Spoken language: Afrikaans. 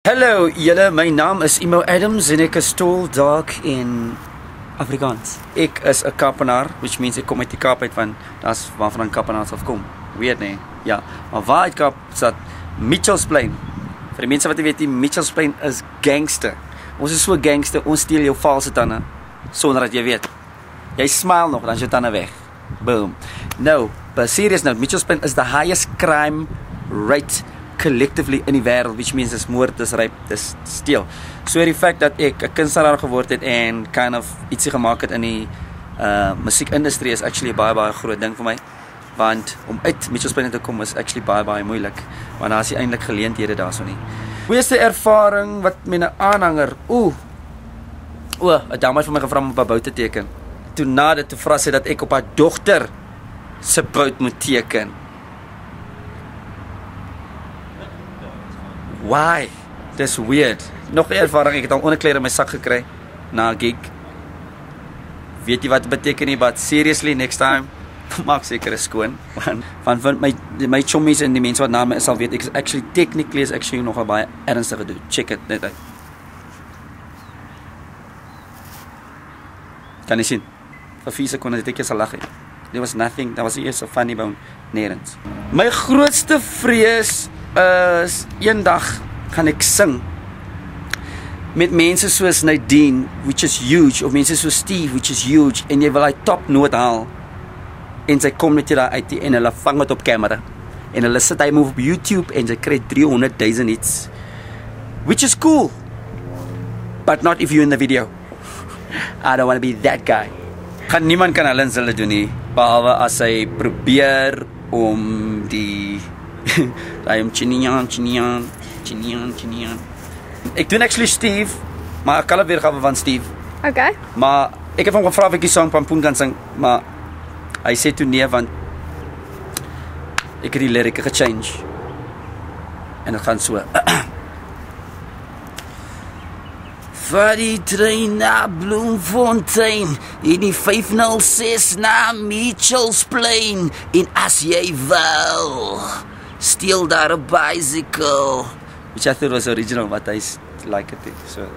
Hallo julle, my naam is Imo Adams en ek is tol dark in Afrikaans. Ek is 'n Kaapenaar, which means ek kom uit die Kaap uit, want daar's waarvan Kaapenaars afkom. Weet nie. Ja, maar waar uit Kaap sit Mitchells Plain. Vir die mense wat weet, die Mitchells Plain is gangster. Ons is so gangster, ons steel jou valse tande sonder dat jy weet. Jy smile nog, dan is jou tande weg. Boom. Nou, but serious note, Mitchells Plain is the highest crime rate collectively in die wêreld, which means dis moord, dis rape, dis steel. So die feit dat ek 'n kunstenaar geword het en kind of ietsie gemaak het in die musiekindustrie is actually 'n baie groot ding vir my, want om uit Mitchells Plain te kom is actually baie moeilik, want daar is nie eintlik geleenthede daarso nie. Goeie ervaring wat met 'n aanhanger, 'n dame het vir my gevra om op 'n bout te teken. Toe na dit te vra sy dat ek op haar dogter se bout moet teken. Why? Dis weird. Nog 'n ervaring, ek het al onderklere in my sak gekry na 'n gig. Weet jy wat dit beteken nie, but seriously next time maak seker is skoon. Want my chommies en die mense wat na my is sal weet ek is actually nog 'n baie ernstige doen. Check it net uit. Kan jy sien? Vir 4 sekondes het ek eens al lag. There was nothing, that was eers so funny bone nerens. My grootste vrees is eendag gaan ek sing met mense soos Nadine, which is huge, of mense soos Steve, which is huge, en jy wil hy top noot haal en sy kom net daar uit en hulle vang dit op camera en hulle sit hy move op YouTube en sy kry 300,000 hits, which is cool, but not if you're in the video. I don't want to be that guy. Niemand kan hulle doen nie, behalwe as hy probeer om die I am chinian. Ek doen actually Steve, maar ek kan het weergawe van Steve. Okay. Maar ek het hom gevra of ek die song Pampoen kan sing, maar hy sê toe nee, want ek het die lirieke gechange. En dit gaan so. Vir die trein na Bloemfontein, in die 506 na Mitchells Plain, en as jy wil steal daar 'n bicycle, which I thought was original, but I like it, so